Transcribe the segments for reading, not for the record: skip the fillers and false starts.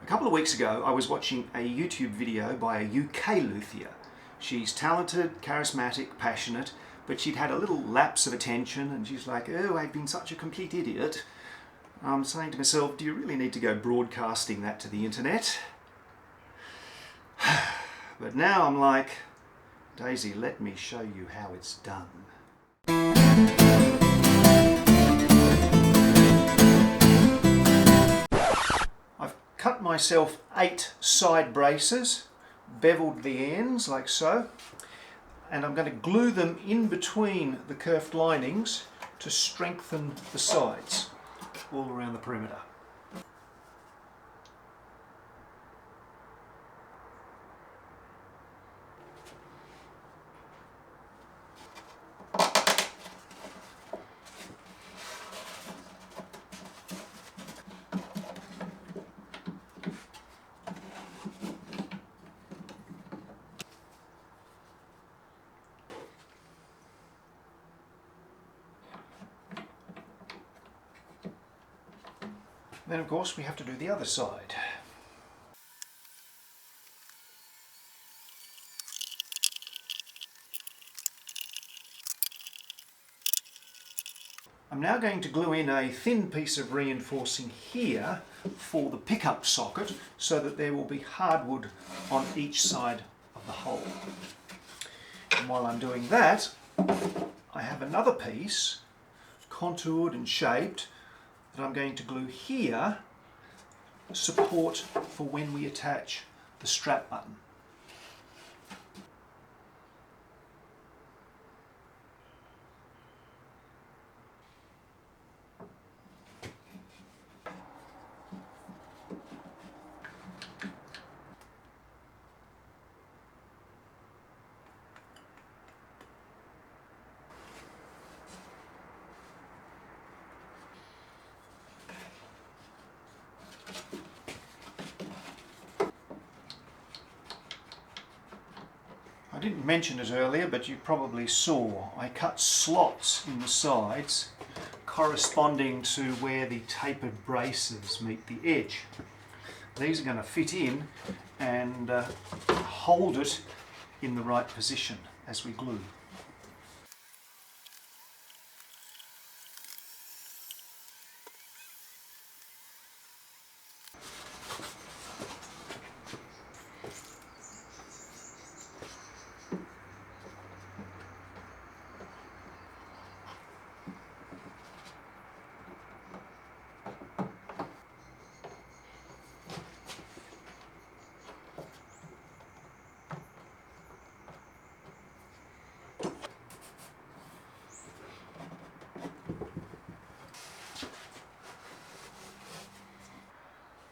A couple of weeks ago I was watching a YouTube video by a UK luthier. She's talented, charismatic, passionate, but she'd had a little lapse of attention and she's like, oh, I've been such a complete idiot. I'm saying to myself, do you really need to go broadcasting that to the internet? But now I'm like, Daisy, let me show you how it's done. I've cut myself 8 side braces, beveled the ends like so, and I'm going to glue them in between the kerfed linings to strengthen the sides all around the perimeter. Then of course we have to do the other side. I'm now going to glue in a thin piece of reinforcing here for the pickup socket so that there will be hardwood on each side of the hole. And while I'm doing that, I have another piece contoured and shaped that I'm going to glue here, support for when we attach the strap button. I didn't mention it earlier, but you probably saw I cut slots in the sides corresponding to where the tapered braces meet the edge. These are going to fit in and hold it in the right position as we glue.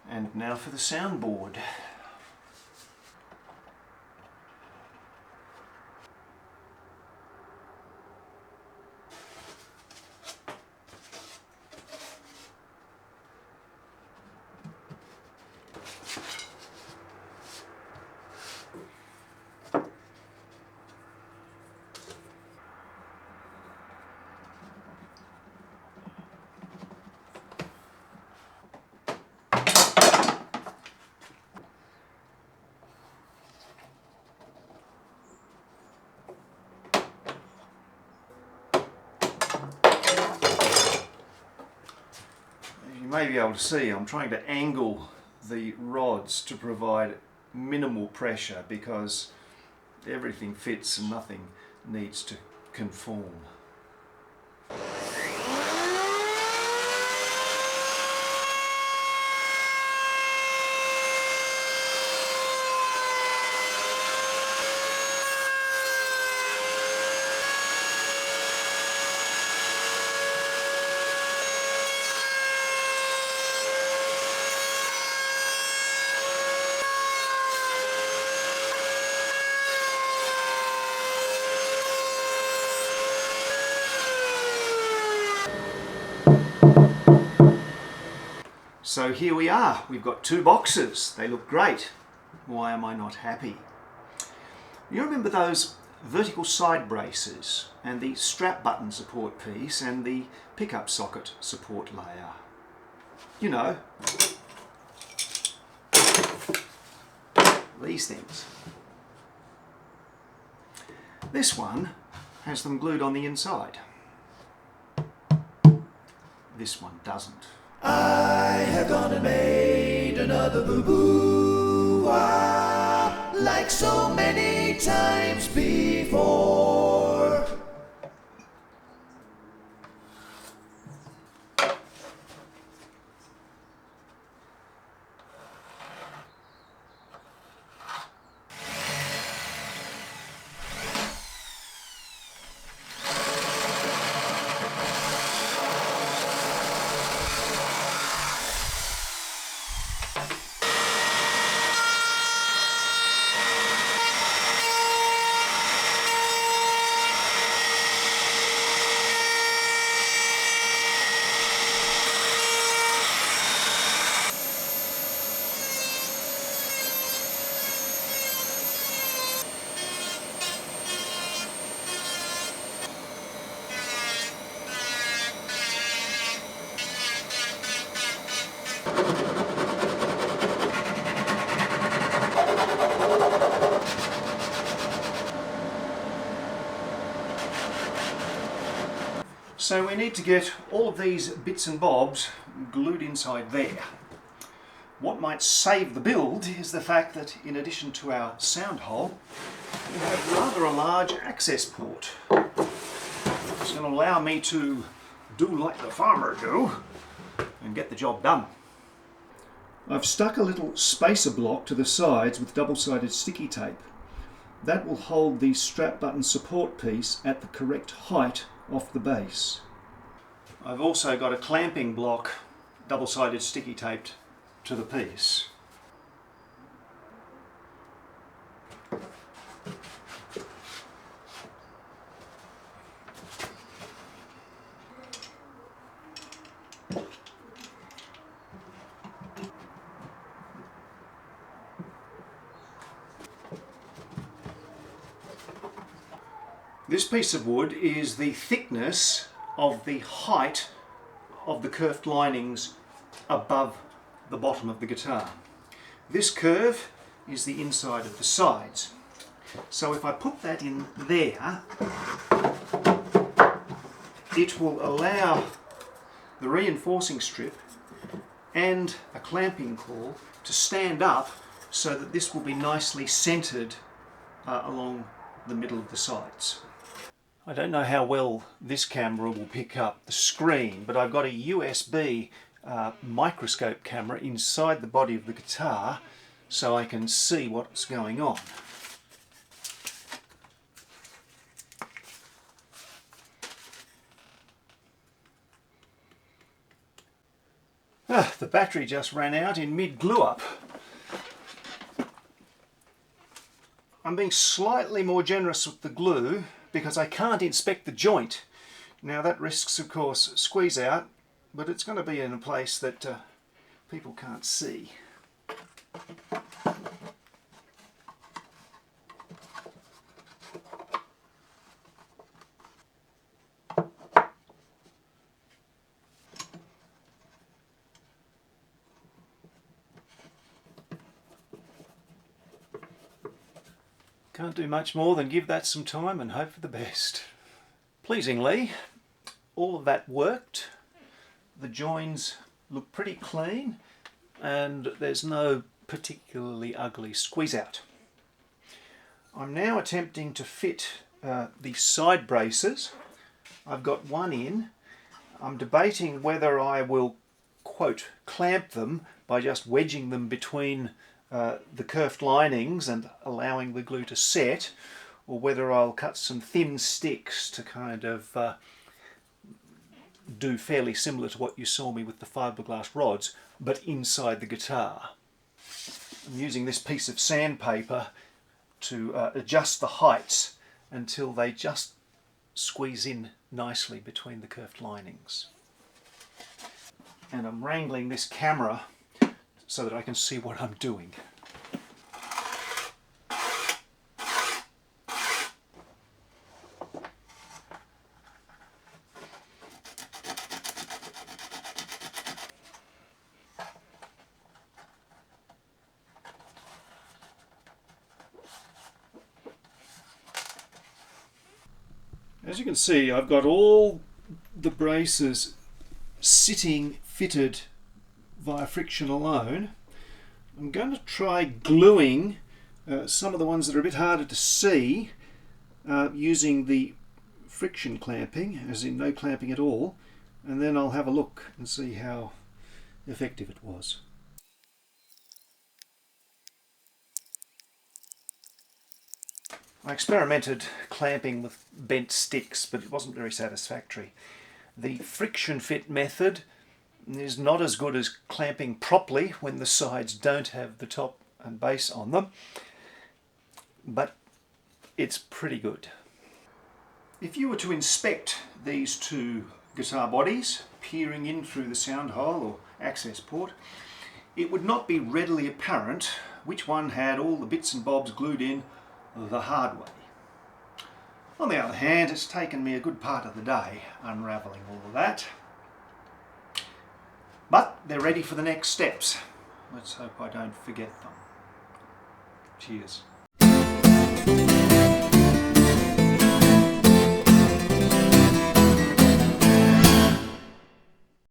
And now for the soundboard. You may be able to see I'm trying to angle the rods to provide minimal pressure because everything fits and nothing needs to conform. So here we are, we've got 2 boxes, they look great. Why am I not happy? You remember those vertical side braces and the strap button support piece and the pickup socket support layer? You know, these things. This one has them glued on the inside. This one doesn't. I have gone and made another boo-boo, like so many times before. So we need to get all of these bits and bobs glued inside there. What might save the build is the fact that in addition to our sound hole, we have rather a large access port. It's going to allow me to do like the farmer do and get the job done. I've stuck a little spacer block to the sides with double-sided sticky tape. That will hold the strap button support piece at the correct height off the base. I've also got a clamping block double-sided sticky taped to the piece. This piece of wood is the thickness of the height of the curved linings above the bottom of the guitar. This curve is the inside of the sides. So if I put that in there, it will allow the reinforcing strip and a clamping claw to stand up so that this will be nicely centered along the middle of the sides. I don't know how well this camera will pick up the screen, but I've got a USB microscope camera inside the body of the guitar so I can see what's going on. The battery just ran out in mid-glue up. I'm being slightly more generous with the glue because I can't inspect the joint. Now that risks, of course, squeeze out, but it's going to be in a place that people can't see. Can't do much more than give that some time and hope for the best. Pleasingly, all of that worked. The joins look pretty clean and there's no particularly ugly squeeze out. I'm now attempting to fit the side braces. I've got one in. I'm debating whether I will, quote, clamp them by just wedging them between the curved linings and allowing the glue to set, or whether I'll cut some thin sticks to kind of do fairly similar to what you saw me with the fiberglass rods, but inside the guitar. I'm using this piece of sandpaper to adjust the heights until they just squeeze in nicely between the curved linings. And I'm wrangling this camera so that I can see what I'm doing. As you can see, I've got all the braces sitting fitted via friction alone. I'm going to try gluing some of the ones that are a bit harder to see using the friction clamping, as in no clamping at all, and then I'll have a look and see how effective it was. I experimented clamping with bent sticks, but it wasn't very satisfactory. The friction fit method is not as good as clamping properly when the sides don't have the top and base on them, but it's pretty good. If you were to inspect these two guitar bodies, peering in through the sound hole or access port, it would not be readily apparent which one had all the bits and bobs glued in the hard way. On the other hand, it's taken me a good part of the day unravelling all of that. But they're ready for the next steps. Let's hope I don't forget them. Cheers.